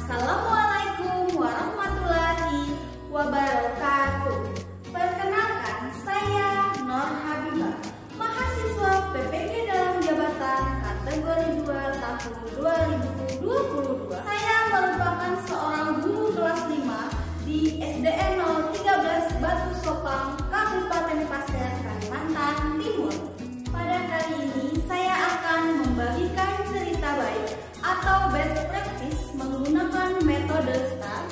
Assalamualaikum warahmatullahi wabarakatuh. Perkenalkan, saya Nur Habibah, mahasiswa PPG dalam jabatan kategori 2 tahun 2022. Saya merupakan seorang guru kelas 5 di SDN 013 Batu Sopang, Kabupaten Pasir, Kalimantan Timur. Pada kali ini saya akan membagikan cerita baik atau best practice menggunakan metode STAR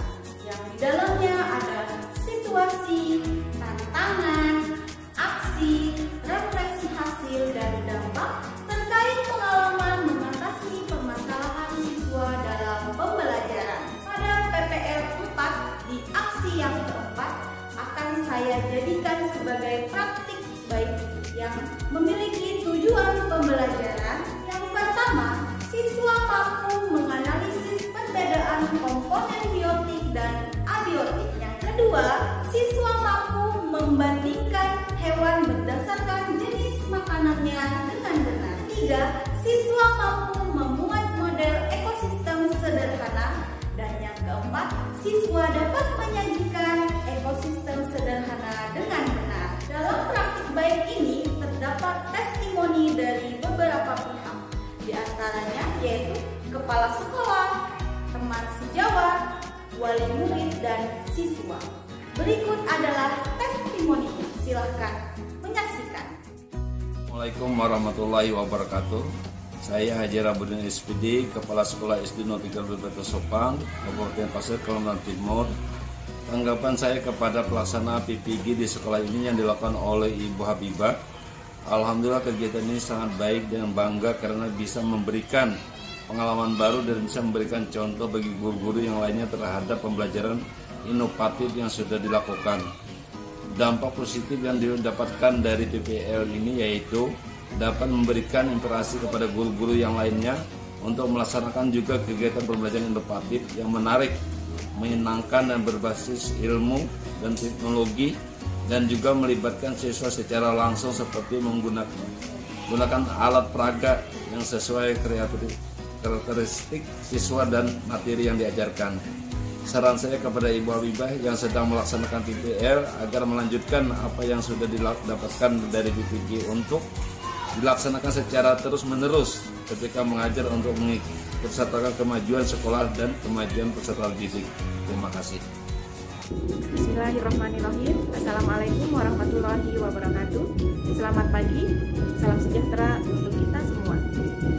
yang di dalamnya ada situasi, tantangan, aksi, refleksi hasil dari dampak terkait pengalaman mengatasi permasalahan siswa dalam pembelajaran. Pada PPL 4 di aksi yang keempat akan saya jadikan sebagai praktik baik yang memiliki tujuan pembelajaran. Yang pertama, siswa mampu menganalisis perbedaan komponen biotik dan abiotik. Yang kedua, siswa mampu membandingkan hewan berdasarkan jenis makanannya dengan benar. Tiga, siswa mampu membuat model ekosistem sederhana. Dan yang keempat, siswa dapat menyajikan ekosistem sederhana dengan benar. Dalam praktik baik ini terdapat testimoni dari beberapa pihak, di antaranya yaitu kepala sekolah, teman sejawat, wali murid, dan siswa. Berikut adalah testimoninya. Silahkan menyaksikan. Assalamualaikum warahmatullahi wabarakatuh. Saya Haji Rabudin SPD, Kepala Sekolah SD 013 Batu Sopang, Kabupaten Pasir, Kalimantan Timur. Tanggapan saya kepada pelaksana PPG di sekolah ini yang dilakukan oleh Ibu Habibah. Alhamdulillah kegiatan ini sangat baik dan bangga karena bisa memberikan pengalaman baru dan bisa memberikan contoh bagi guru-guru yang lainnya terhadap pembelajaran inovatif yang sudah dilakukan. Dampak positif yang didapatkan dari PPL ini yaitu dapat memberikan inspirasi kepada guru-guru yang lainnya untuk melaksanakan juga kegiatan pembelajaran inovatif yang menarik, menyenangkan dan berbasis ilmu dan teknologi, dan juga melibatkan siswa secara langsung seperti menggunakan alat peraga yang sesuai karakteristik siswa dan materi yang diajarkan. Saran saya kepada Ibu Habibah yang sedang melaksanakan PPL agar melanjutkan apa yang sudah didapatkan dari PPG untuk dilaksanakan secara terus-menerus ketika mengajar untuk mempersatukan kemajuan sekolah dan kemajuan peserta didik. Terima kasih. Bismillahirrahmanirrahim. Assalamualaikum warahmatullahi wabarakatuh. Selamat pagi, salam sejahtera untuk kita semua.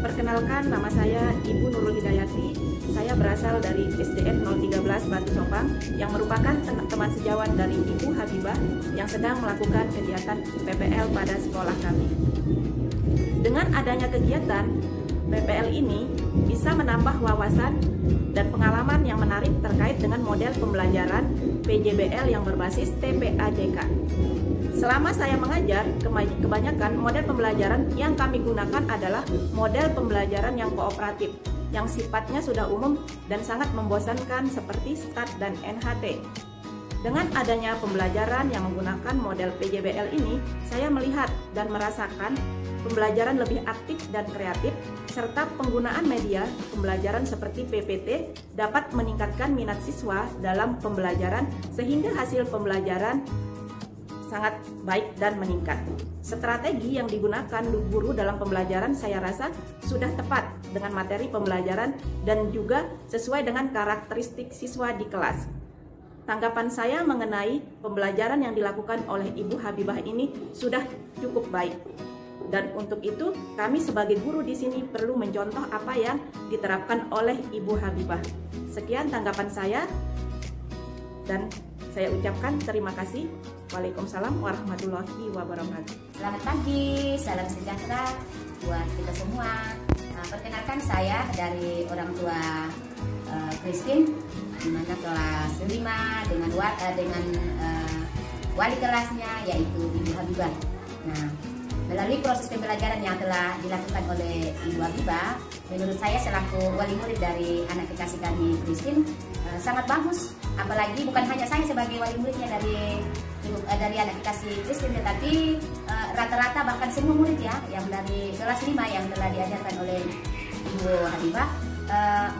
Perkenalkan, nama saya Ibu Nurul Hidayati. Saya berasal dari SDN 013 Batu Sopang yang merupakan teman sejawat dari Ibu Habibah yang sedang melakukan kegiatan PPL pada sekolah kami. Dengan adanya kegiatan PPL ini bisa menambah wawasan dan pengalaman yang menarik terkait dengan model pembelajaran PJBL yang berbasis TPAJK. Selama saya mengajar, kebanyakan model pembelajaran yang kami gunakan adalah model pembelajaran yang kooperatif, yang sifatnya sudah umum dan sangat membosankan seperti STAR dan NHT. Dengan adanya pembelajaran yang menggunakan model PJBL ini, saya melihat dan merasakan pembelajaran lebih aktif dan kreatif, serta penggunaan media pembelajaran seperti PPT dapat meningkatkan minat siswa dalam pembelajaran sehingga hasil pembelajaran sangat baik dan meningkat. Strategi yang digunakan guru dalam pembelajaran saya rasa sudah tepat dengan materi pembelajaran dan juga sesuai dengan karakteristik siswa di kelas. Tanggapan saya mengenai pembelajaran yang dilakukan oleh Ibu Habibah ini sudah cukup baik. Dan untuk itu, kami sebagai guru di sini perlu mencontoh apa yang diterapkan oleh Ibu Habibah. Sekian tanggapan saya, dan saya ucapkan terima kasih. Waalaikumsalam warahmatullahi wabarakatuh. Selamat pagi, salam sejahtera buat kita semua. Perkenalkan, saya dari orang tua Christine, di mana kelas 5 dengan wali kelasnya yaitu Ibu Habibah. Nah, melalui proses pembelajaran yang telah dilakukan oleh Ibu Habibah, menurut saya selaku wali murid dari anak kekasih kami Christine sangat bagus. Apalagi bukan hanya saya sebagai wali muridnya dari anak kekasih Christine, tetapi rata-rata bahkan semua murid ya yang dari kelas 5 yang telah diajarkan oleh Ibu Habibah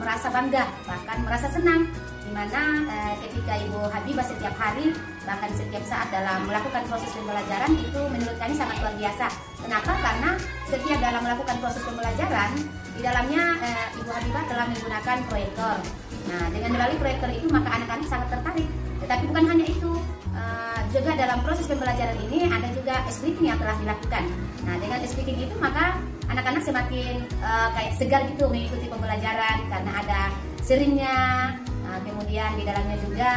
merasa bangga, bahkan merasa senang, dimana ketika Ibu Habibah setiap hari, bahkan setiap saat dalam melakukan proses pembelajaran itu menurut kami sangat luar biasa. Kenapa? Karena setiap dalam melakukan proses pembelajaran, di dalamnya Ibu Habibah telah menggunakan proyektor. Nah, dengan melalui proyektor itu maka anak-anak sangat tertarik. Tetapi bukan hanya itu, juga dalam proses pembelajaran ini ada juga speaking yang telah dilakukan. Nah, dengan speaking itu maka anak-anak semakin kayak segar gitu mengikuti pembelajaran karena ada seringnya. Kemudian di dalamnya juga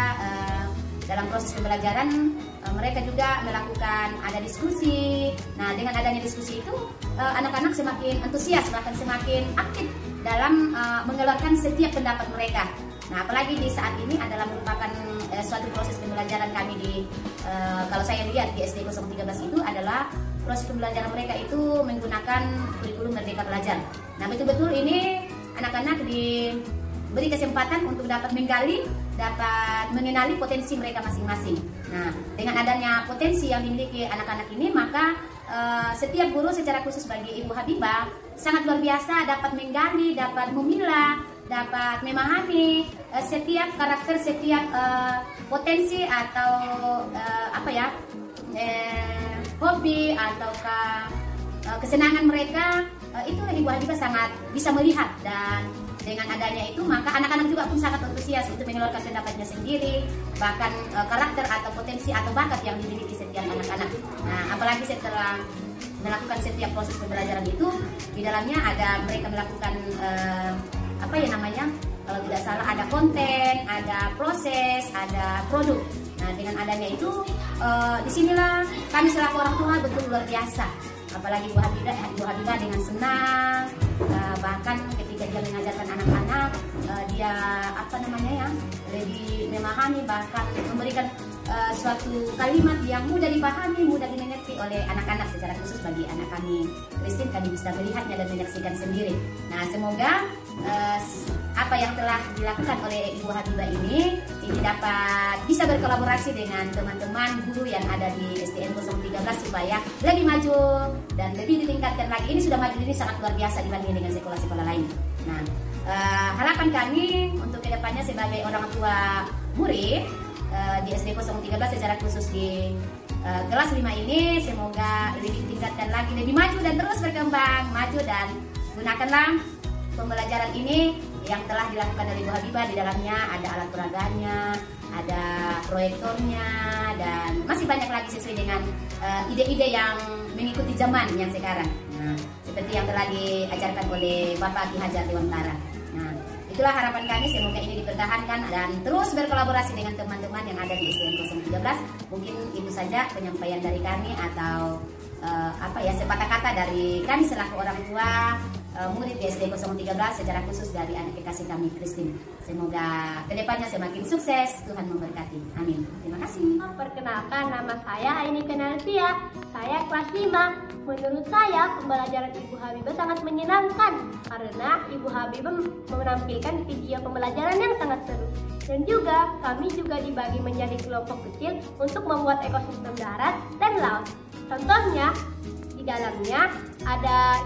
dalam proses pembelajaran mereka juga melakukan ada diskusi. Nah, dengan adanya diskusi itu anak-anak semakin antusias, bahkan semakin aktif dalam mengeluarkan setiap pendapat mereka. Nah, apalagi di saat ini adalah merupakan suatu proses pembelajaran kami di kalau saya lihat di SD 013 itu adalah proses pembelajaran mereka itu menggunakan kurikulum Merdeka Belajar. Nah, betul-betul ini anak-anak diberi kesempatan untuk dapat menggali, dapat mengenali potensi mereka masing-masing. Nah, dengan adanya potensi yang dimiliki anak-anak ini, maka setiap guru secara khusus bagi Ibu Habibah sangat luar biasa dapat menggali, dapat memilah, dapat memahami setiap karakter, setiap potensi atau hobi ataukah kesenangan mereka, itu Ibu Habibah sangat bisa melihat, dan dengan adanya itu maka anak-anak juga pun sangat antusias untuk mengeluarkan pendapatnya sendiri, bahkan karakter atau potensi atau bakat yang dimiliki setiap anak-anak. Nah, apalagi setelah melakukan setiap proses pembelajaran itu, di dalamnya ada mereka melakukan kalau tidak salah ada konten, ada proses, ada produk. Nah, dengan adanya itu disinilah kami selaku orang tua betul luar biasa. Apalagi Ibu Habibah dengan senang, bahkan ketika dia mengajarkan anak-anak, dia lebih memahami, bahkan memberikan suatu kalimat yang mudah dipahami, mudah dimengerti oleh anak-anak. Secara khusus bagi anak kami Kristen, kami bisa melihatnya dan menyaksikan sendiri. Nah, semoga apa yang telah dilakukan oleh Ibu Habibah ini dapat bisa berkolaborasi dengan teman-teman guru yang ada di SDN 013 supaya lebih maju dan lebih ditingkatkan lagi. Ini sudah maju, ini sangat luar biasa dibanding dengan sekolah-sekolah lain. Nah, harapan kami untuk kedepannya sebagai orang tua murid di SD 013 secara khusus di kelas 5 ini, semoga lebih ditingkatkan lagi, lebih maju dan terus berkembang, maju, dan gunakanlah pembelajaran ini yang telah dilakukan oleh Ibu Habibah. Di dalamnya ada alat peraganya, ada proyektornya, dan masih banyak lagi sesuai dengan ide-ide yang mengikuti zaman yang sekarang. Nah, seperti yang telah diajarkan oleh Bapak Ki Hajar Dewantara. Nah, itulah harapan kami, semoga ini dipertahankan dan terus berkolaborasi dengan teman-teman yang ada di SDN 013. Mungkin itu saja penyampaian dari kami, atau sepatah kata dari kami selaku orang tua murid di SD 013, secara khusus dari anak kekasih kami Kristen. Semoga kedepannya semakin sukses, Tuhan memberkati. Amin. Terima kasih. Perkenalkan, nama saya Aini Kenalsia. Saya kelas 5. Menurut saya, pembelajaran Ibu Habibah sangat menyenangkan karena Ibu Habibah menampilkan video pembelajaran yang sangat seru. Dan juga kami juga dibagi menjadi kelompok kecil untuk membuat ekosistem darat dan laut. Contohnya, di dalamnya ada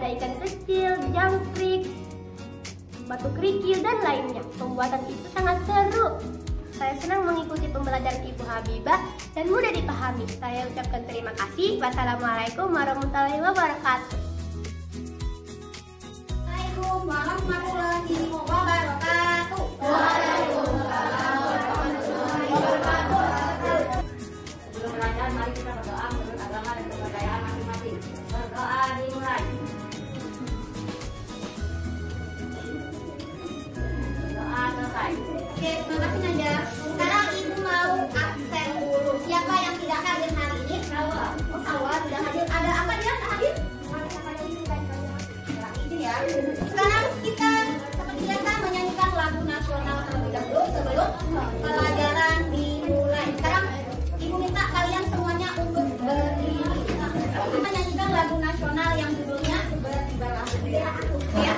ikan kecil, jangkrik, batu kerikil, dan lainnya. Pembuatan itu sangat seru. Saya senang mengikuti pembelajaran Ibu Habibah dan mudah dipahami. Saya ucapkan terima kasih. Wassalamualaikum warahmatullahi wabarakatuh. Waalaikumsalam warahmatullahi wabarakatuh. Waalaikumsalam warahmatullahi wabarakatuh. Sebelum belajar, mari kita berdoa menurut agama dan kepercayaan masing-masing. Berdoa dimulai. Berdoa selesai. Oke, terima kasih Naja. Sekarang Ibu mau absen dulu. Siapa yang tidak hadir hari ini? Sawa. Oh, Sawa tidak hadir. Ada apa dia tidak hadir? Ini ya. Sekarang kita seperti biasa menyanyikan lagu nasional terlebih dahulu sebelum pelajaran dimulai. Sekarang Ibu minta kalian semuanya untuk berdiri. Kita menyanyikan lagu nasional yang judulnya Bertibalah. Ya.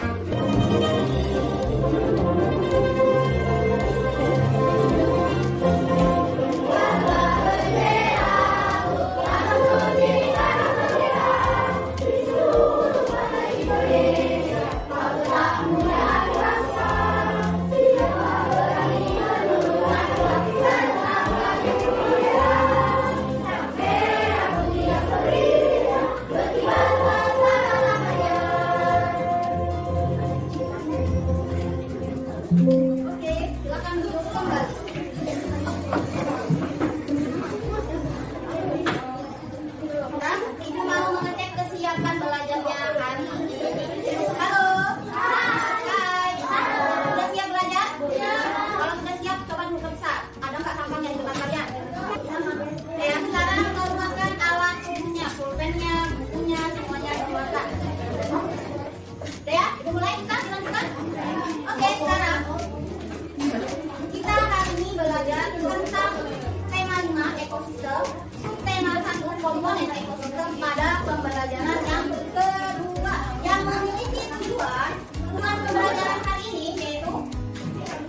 komponen ekosistem pada pembelajaran yang kedua. Yang memiliki tujuan pembelajaran kali ini yaitu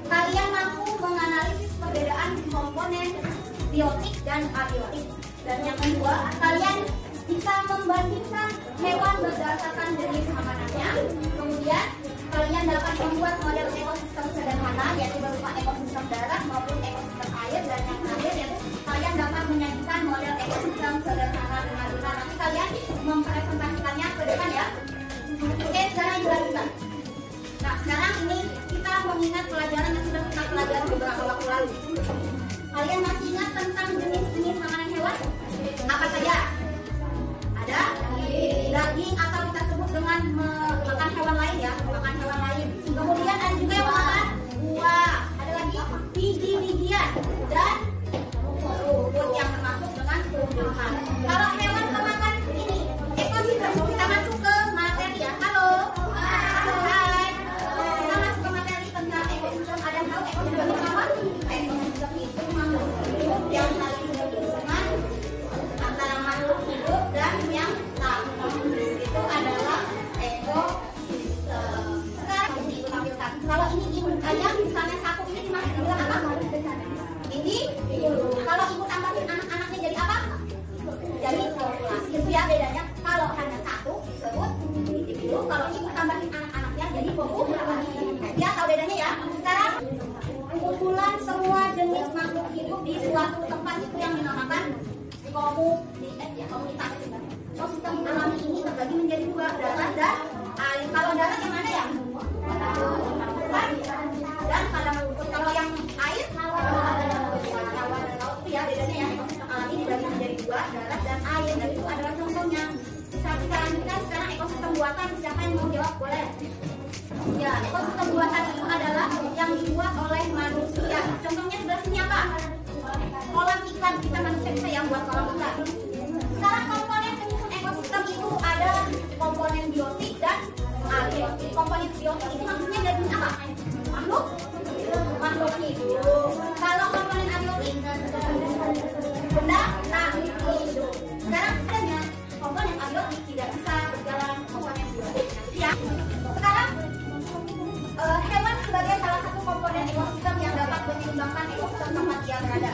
kalian mampu menganalisis perbedaan komponen biotik dan abiotik. Dan yang kedua, kalian bisa membandingkan hewan berdasarkan jenis makanannya. Kemudian kalian dapat membuat model ekosistem sederhana yaitu berupa ekosistem darat maupun ekosistem air. Dan yang terakhir yaitu kalian dapat menyajikan model ekosistem sederhana dengan benar. Nanti kalian mempresentasikannya ke depan ya. Oke, sekarang dilanjutkan. Nah, sekarang ini kita mengingat pelajaran yang sudah kita pelajari beberapa waktu lalu. Kalian masih ingat tentang jenis-jenis makanan hewan? Apa saja? Ada daging atau kita sebut dengan makan hewan lain ya, makan hewan lain. Kemudian ada juga yang makan buah. Ada lagi biji-bijian dan rumput yang termasuk dengan tumbuhan. Kalau hewan pemakan ini ekosistem, kita masuk ke materi ya. Halo. Hai. Kita masuk ke materi tentang ekosistem. Ada yang tahu ekosistem itu apa? Ekosistem itu makhluk hidup yang saling berhubungan antara makhluk hidup dan yang tak hidup. Itu adalah ekosistem. Sekarang ibu tampilkan. Kalau ini ibu aja misalnya satu ini dimaksud dengan apa? Ini kalau ibu tambahin anak-anaknya jadi apa? Jadi populasi. Itu ya bedanya. Kalau hanya satu disebut individu. Kalau ibu tambahin anak-anaknya jadi populasi. Ya tahu bedanya ya. Sekarang kumpulan semua jenis makhluk hidup di suatu tempat itu yang dinamakan komunitas. Ekosistem alami ini terbagi menjadi dua, darat dan air. Kalau darat yang mana ya? Dan padang rumput. Kalau yang air, rawa dan laut itu ya bedanya ya. Ekosistem alami dibagi menjadi dua, darat dan air. Dan itu adalah contohnya. Bisa kita lanjutkan sekarang ekosistem buatan. Siapa yang mau jawab boleh? Ya, ekosistem buatan itu adalah yang dibuat oleh manusia. Contohnya sebelah sini apa? Kolam ikan. Kita manusia bisa yang buat kolam ikan. Sekarang komponen penyusun ekosistem itu ada komponen biotik dan abiotik. Komponen biotik ini maksudnya dari apa? Makhluk hidup. Kalau komponen abiotik benda tak hidup. Sekarang adanya komponen abiotik tidak bisa berjalan komponen biotik. Ya. Sekarang hewan sebagai salah satu komponen ekosistem yang dapat menyeimbangkan ekosistem tempat dia berada.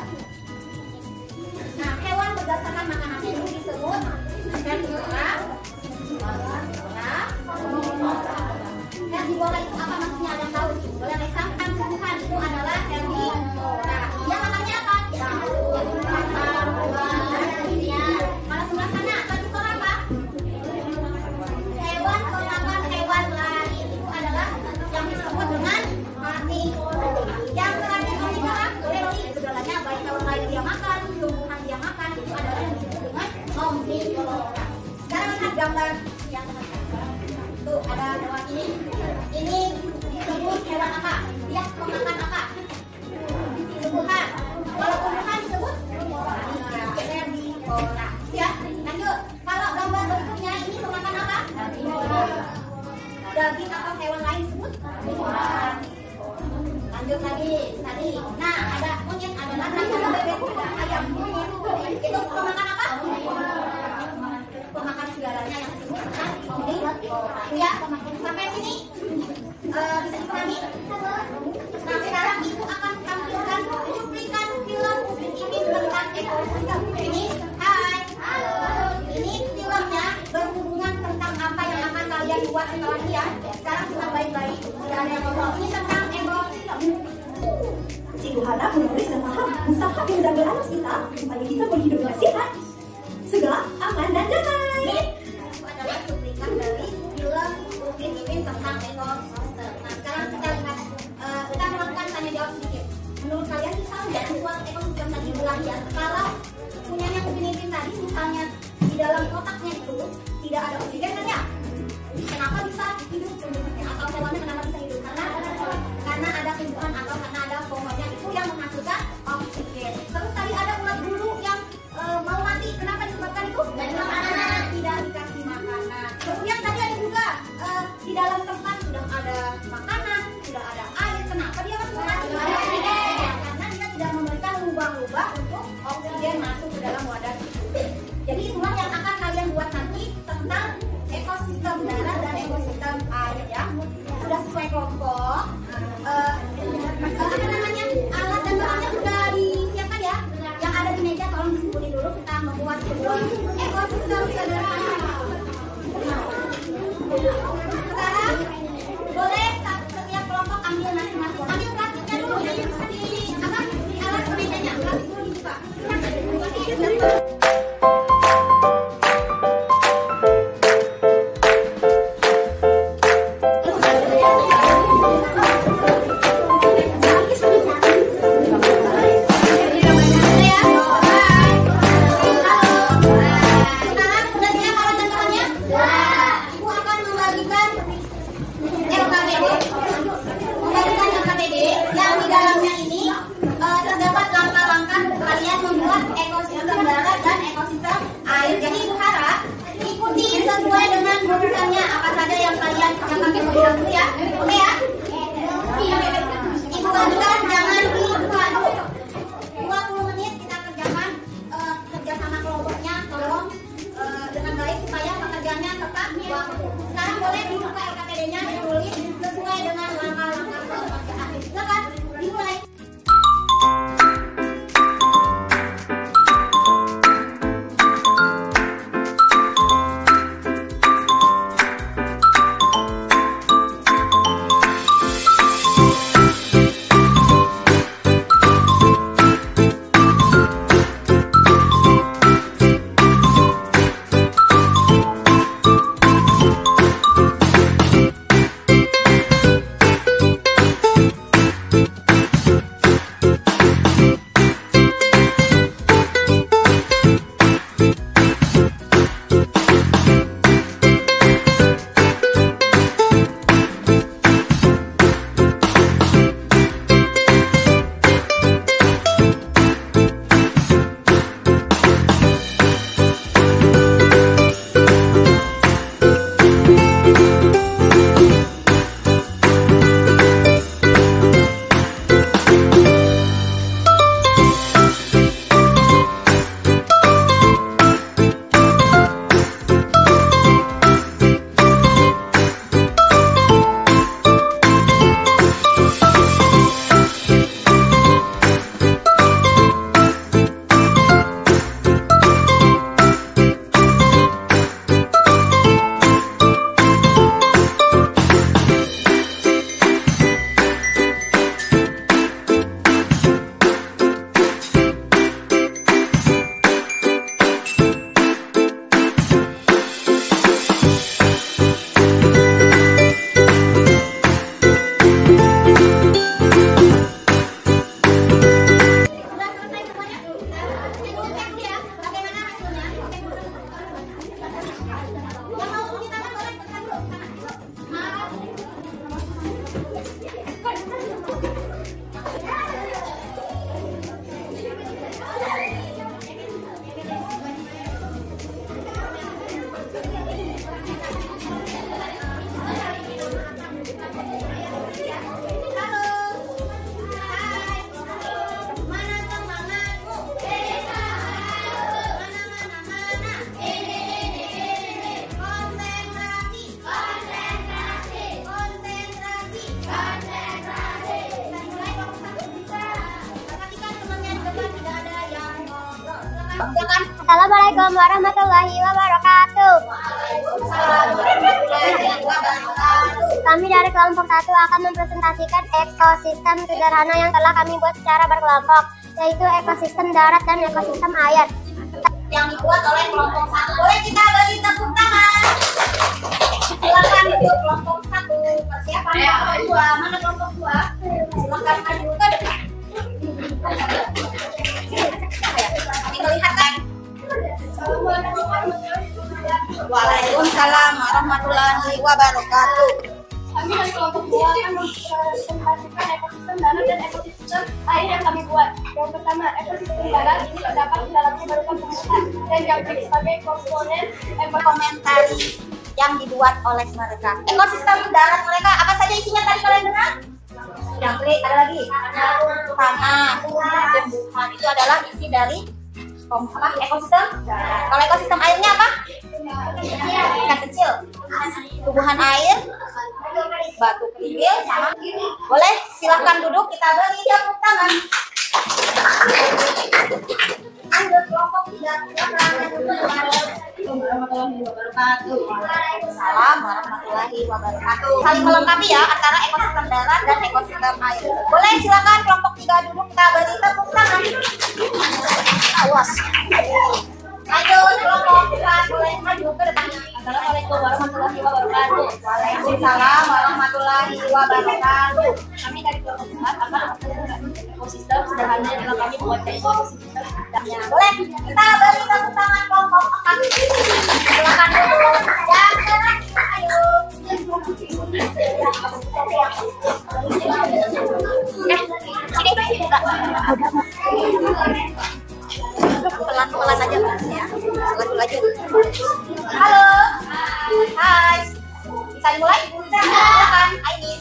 Nah, hewan berdasarkan makanannya itu disebut herbivora. Herbivora itu apa maksudnya? Ada yang tahu? Boleh resahkan tumbuhan itu adalah herbivora. Dia makannya apa? Kalau sebelah sana herbivora apa? Hewan pemakan hewan lain itu adalah yang disebut dengan karnivora. Yang terakhir omnivora, boleh sih segalanya baik hewan lain dia makan, tumbuhan dia makan, itu adalah yang disebut dengan omnivora. Sekarang lihat gambar yang tuh ada hewan ini. Ini disebut hewan apa? Dia memakan apa? Tumbuhan. Kalau tumbuhan disebut herbivora. Ya, lanjut. Kalau gambar berikutnya ini memakan apa? Daging atau hewan lain disebut herbivora. Lanjut lagi tadi. Nah, ada monyet, ada lalat, ada bebek, ada ayam. Itu pemakan apa? Pemakan segalanya yang disebut omnivora. Ya, sampai sini bisa dipahami? Nah, sekarang ibu akan tampilkan cuplikan film Upin Ipin tentang ekosistem. Ini, hai. Ini filmnya berhubungan tentang apa yang akan kalian buat setelah dia. Sekarang simak baik-baik. Tidak ada yang ngomong. Ini tentang ekosistem. Cikgu harap menulis dan paham usaha menjaga alam kita supaya kita berhidup dengan sehat, segar, aman, dan damai. Itu adalah cuplikan dari film Upin Ipin tentang ekosistem. Nah, sekarang kita lihat, kita melakukan tanya jawab sedikit. Menurut kalian bisa nggak suatu ekosistem tadi belajar kalau punyanya Upin Ipin tadi misalnya di dalam kotaknya itu tidak ada oksigen kan ya? Kenapa bisa hidup tumbuhannya atau hewannya kenapa bisa hidup? Karena ada tumbuhan atau karena ada pohonnya itu yang menghasilkan oksigen. Terus tadi ada ulat bulu yang mau mati. Kenapa disebabkan itu? Karena tidak dikasih makanan. Kemudian tadi ada juga di dalam tempat sudah ada makanan, sudah ada air. Kenapa dia harus mati? Karena dia tidak memberikan lubang-lubang untuk oksigen masuk ke dalam wadah itu. Jadi itulah yang akan kalian buat nanti tentang ekosistem darat dan ekosistem air ya. Sudah sesuai kelompok. Apa namanya, alat dan bahannya sudah disiapkan ya. Yang ada di meja tolong dikumpulin dulu, kita membuat sebuah ekosistem sederhana. Sekarang boleh setiap kelompok ambil masing-masing. Ambil plastiknya dulu di alat mejanya. Plastik dulu dibuka. Sekarang boleh dibuka LKPD-nya, ditulis sesuai dengan langkah-langkah pekerjaan. Silakan dimulai. Assalamualaikum warahmatullahi wabarakatuh. Kami dari kelompok 1 akan mempresentasikan ekosistem sederhana yang telah kami buat secara berkelompok, yaitu ekosistem darat dan ekosistem air. Yang dibuat oleh kelompok 1. Boleh kita beri tepuk tangan. Silakan untuk kelompok 1. Persiapan kelompok 2. Mana kelompok 2? Silakan maju ke depan. Kelihatan. Waalaikumsalam warahmatullahi wabarakatuh. Kami dari kelompok 2 akan mempresentasikan ekosistem darat dan ekosistem air yang kami buat. Yang pertama, ekosistem darat ini terdapat di dalamnya berupa permukaan dan jangkrik sebagai komponen komentari yang dibuat oleh mereka. Ekosistem darat mereka apa saja isinya tadi kalian dengar? Jangkrik, ada lagi tanah, tumbuhan. Itu adalah isi dari ekosistem. Kalau ekosistem airnya apa? Ikan kecil, tumbuhan air, batu kerikil, sama. Boleh silahkan duduk, kita beri tepuk tangan. Lanjut kelompok 3. Waalaikumsalam warahmatullahi wabarakatuh. Saling melengkapi ya antara ekosistem darat dan ekosistem air. Boleh silakan kelompok 3 duduk, kita beri tepuk tangan. Awas. Lanjut kelompok 4, boleh maju ke depan. Assalamualaikum warahmatullahi wabarakatuh. Waalaikumsalam warahmatullahi wabarakatuh. Kami dari kelompok 4 akan ekosistem sederhana yang kami buat ekosistem sedangnya. Boleh kita beri tepuk tangan kelompok 4. Silakan dulu. Jangan ayo. Pelan-pelan aja ya. Lanjut. Halo. Hai. Bisa dimulai? Silakan. Aini.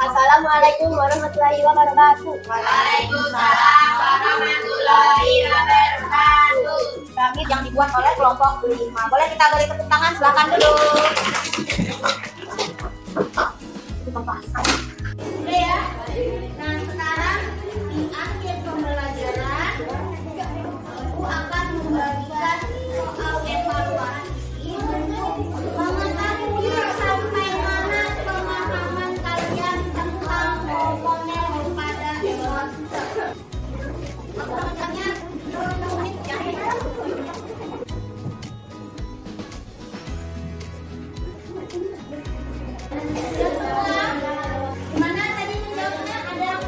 Assalamualaikum warahmatullahi wabarakatuh. Waalaikumsalam warahmatullahi wabarakatuh. Piramid yang dibuat oleh kelompok 5. Boleh kita beri tepuk tangan, silakan dulu. Udah ya. Nah, sekarang di akhir pembelajaran aku akan membagikan soal evaluasi untuk mengetahui sampai mana pemahaman kalian tentang komponen pada ekosistem. Aku mengajarnya 2 menit ya. Gimana tadi menjawabnya? Ada yang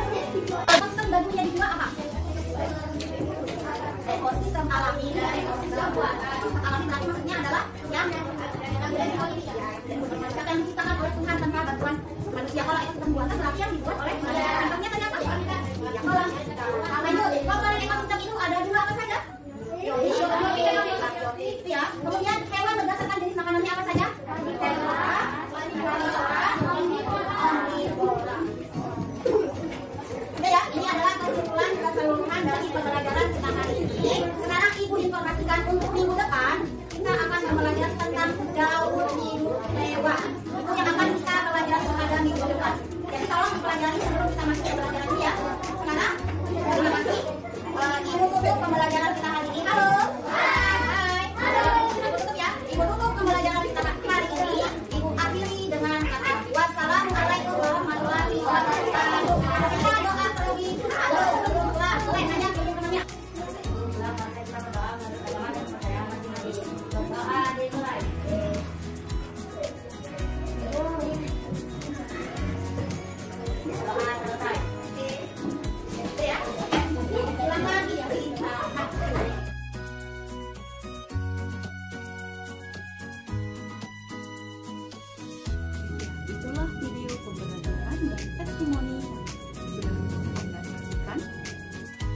ekosistem baginya di 2 apa? Ekosistem alami dan ekosistem buatan. Alami tadi maksudnya adalah yang diciptakan oleh Tuhan tanpa bantuan manusia. Kalau ekosistem buatan berarti yang dibuat oleh manusia. Contohnya tadi apa? Ya, kolam. Lanjut, komponen ekosistem itu ada 2 apa saja? Itu ya. Kemudian hewan berdasarkan jenis makanannya apa saja? Udah ya, ini adalah kesimpulan keseluruhan dari pembelajaran kita hari ini. Sekarang Ibu informasikan untuk minggu depan kita akan belajar tentang daun istimewa. Itu yang akan kita pelajari pada minggu depan. Jadi tolong dipelajari sebelum kita masuk ke pembelajaran ini ya. Sekarang terima kasih. Ibu tutup pembelajaran kita hari ini. Halo. Hai. Halo. Kita tutup ya. Ibu tutup pembelajaran kita hari ini. Ibu akhiri dengan kata wassalamualaikum warahmatullahi wabarakatuh. Kita doa terlebih dahulu. Boleh nanya ke teman-temannya. Doa dimulai. Doa selesai. Oke. Ya. Silakan istirahat. Itulah video pembelajaran dan testimoni yang sudah Anda saksikan.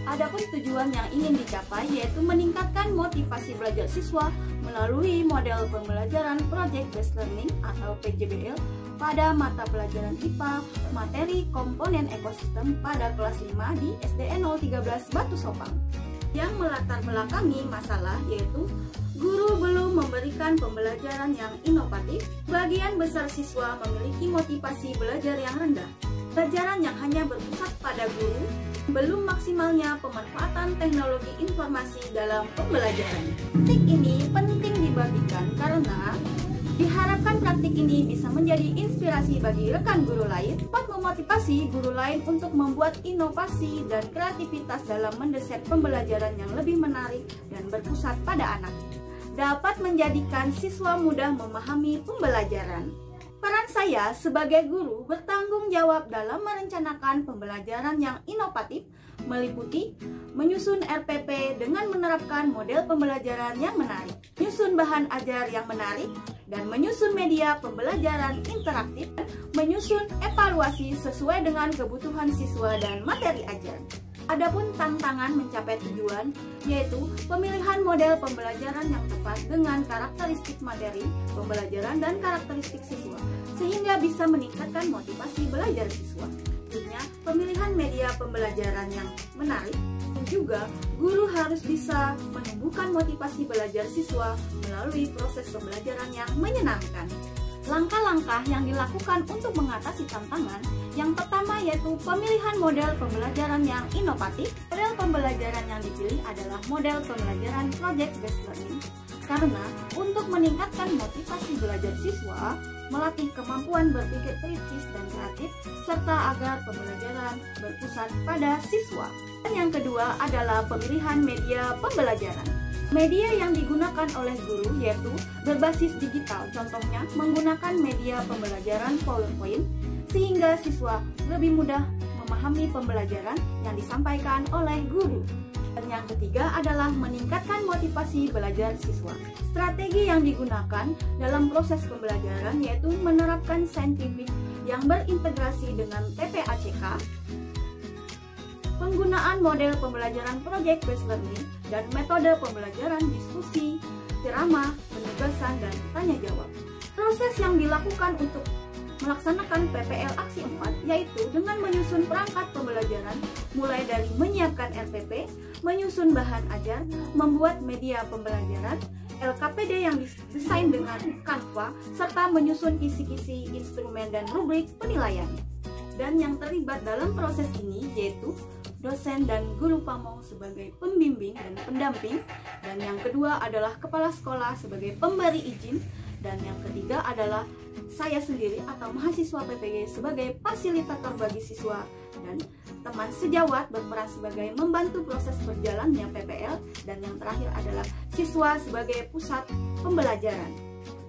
Adapun tujuan yang ingin dicapai yaitu meningkatkan motivasi belajar siswa melalui model pembelajaran Project Based Learning atau PJBL pada mata pelajaran IPA materi komponen ekosistem pada kelas 5 di SDN 013 Batu Sopang. Yang melatar belakangi masalah yaitu guru belum memberikan pembelajaran yang inovatif, bagian besar siswa memiliki motivasi belajar yang rendah, pelajaran yang hanya berpusat pada guru, belum maksimalnya pemanfaatan teknologi informasi dalam pembelajaran. Praktik ini penting dibagikan karena diharapkan praktik ini bisa menjadi inspirasi bagi rekan guru lain, dapat memotivasi guru lain untuk membuat inovasi dan kreativitas dalam mendesain pembelajaran yang lebih menarik dan berpusat pada anak, dapat menjadikan siswa mudah memahami pembelajaran. Peran saya sebagai guru bertanggung jawab dalam merencanakan pembelajaran yang inovatif, meliputi menyusun RPP dengan menerapkan model pembelajaran yang menarik, menyusun bahan ajar yang menarik, dan menyusun media pembelajaran interaktif, menyusun evaluasi sesuai dengan kebutuhan siswa dan materi ajar. Adapun tantangan mencapai tujuan, yaitu pemilihan model pembelajaran yang tepat dengan karakteristik materi pembelajaran dan karakteristik siswa, sehingga bisa meningkatkan motivasi belajar siswa. Tentunya, pemilihan media pembelajaran yang menarik, juga guru harus bisa menumbuhkan motivasi belajar siswa melalui proses pembelajaran yang menyenangkan. Langkah-langkah yang dilakukan untuk mengatasi tantangan yang pertama yaitu pemilihan model pembelajaran yang inovatif. Model pembelajaran yang dipilih adalah model pembelajaran project based learning karena untuk meningkatkan motivasi belajar siswa, melatih kemampuan berpikir kritis dan kreatif, serta agar pembelajaran berpusat pada siswa. Dan yang kedua adalah pemilihan media pembelajaran. Media yang digunakan oleh guru yaitu berbasis digital, contohnya menggunakan media pembelajaran PowerPoint, sehingga siswa lebih mudah memahami pembelajaran yang disampaikan oleh guru. Dan yang ketiga adalah meningkatkan motivasi belajar siswa. Strategi yang digunakan dalam proses pembelajaran yaitu menerapkan saintifik yang berintegrasi dengan TPACK, penggunaan model pembelajaran project based learning, dan metode pembelajaran diskusi, ceramah, penugasan, dan tanya jawab. Proses yang dilakukan untuk melaksanakan PPL Aksi 4 yaitu dengan menyusun perangkat pembelajaran mulai dari menyiapkan RPP, menyusun bahan ajar, membuat media pembelajaran, LKPD yang didesain dengan Canva, serta menyusun kisi-kisi instrumen dan rubrik penilaian. Dan yang terlibat dalam proses ini yaitu dosen dan guru pamong sebagai pembimbing dan pendamping, dan yang kedua adalah kepala sekolah sebagai pemberi izin, dan yang ketiga adalah saya sendiri atau mahasiswa PPG sebagai fasilitator bagi siswa, dan teman sejawat berperan sebagai membantu proses berjalannya PPL, dan yang terakhir adalah siswa sebagai pusat pembelajaran.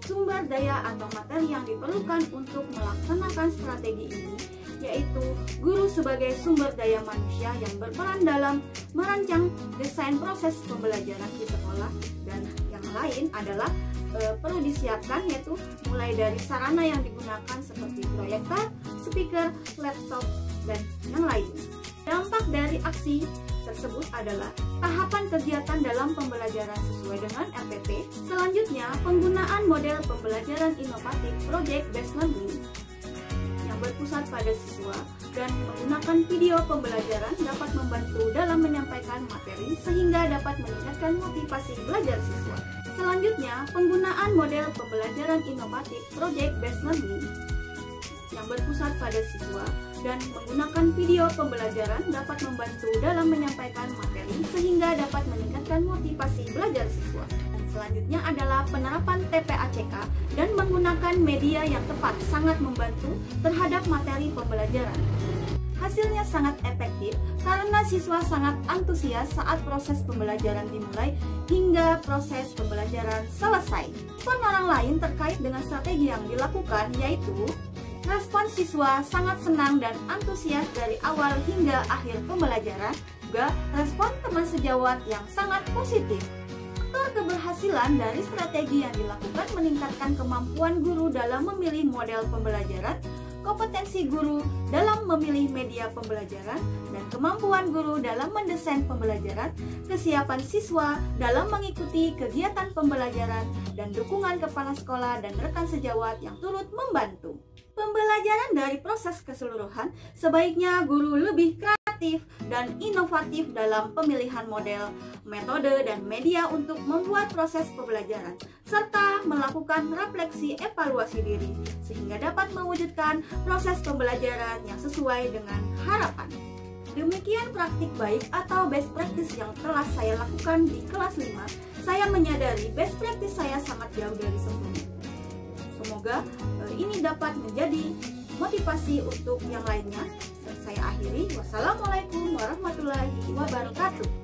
Sumber daya atau materi yang diperlukan untuk melaksanakan strategi ini yaitu guru sebagai sumber daya manusia yang berperan dalam merancang desain proses pembelajaran di sekolah, dan yang lain adalah perlu disiapkan yaitu mulai dari sarana yang digunakan seperti proyektor, speaker, laptop, dan yang lainnya. Dampak dari aksi tersebut adalah tahapan kegiatan dalam pembelajaran sesuai dengan RPP. Selanjutnya, penggunaan model pembelajaran inovatif project based learning yang berpusat pada siswa dan menggunakan video pembelajaran dapat membantu dalam menyampaikan materi sehingga dapat meningkatkan motivasi belajar siswa. Selanjutnya, penggunaan model pembelajaran inovatif project based learning yang berpusat pada siswa dan menggunakan video pembelajaran dapat membantu dalam menyampaikan materi sehingga dapat meningkatkan motivasi belajar siswa. Selanjutnya adalah penerapan TPACK dan menggunakan media yang tepat sangat membantu terhadap materi pembelajaran. Hasilnya sangat efektif karena siswa sangat antusias saat proses pembelajaran dimulai hingga proses pembelajaran selesai. Respon orang lain terkait dengan strategi yang dilakukan yaitu respon siswa sangat senang dan antusias dari awal hingga akhir pembelajaran, juga respon teman sejawat yang sangat positif. Faktor keberhasilan dari strategi yang dilakukan meningkatkan kemampuan guru dalam memilih model pembelajaran, kompetensi guru dalam memilih media pembelajaran, dan kemampuan guru dalam mendesain pembelajaran, kesiapan siswa dalam mengikuti kegiatan pembelajaran, dan dukungan kepala sekolah dan rekan sejawat yang turut membantu. Pembelajaran dari proses keseluruhan, sebaiknya guru lebih kreatif dan inovatif dalam pemilihan model, metode, dan media untuk membuat proses pembelajaran, serta melakukan refleksi evaluasi diri, sehingga dapat mewujudkan proses pembelajaran yang sesuai dengan harapan. Demikian praktik baik atau best practice yang telah saya lakukan di kelas 5. Saya menyadari best practice saya sangat jauh dari sempurna. Semoga ini dapat menjadi motivasi untuk yang lainnya. Saya akhiri. Wassalamualaikum warahmatullahi wabarakatuh.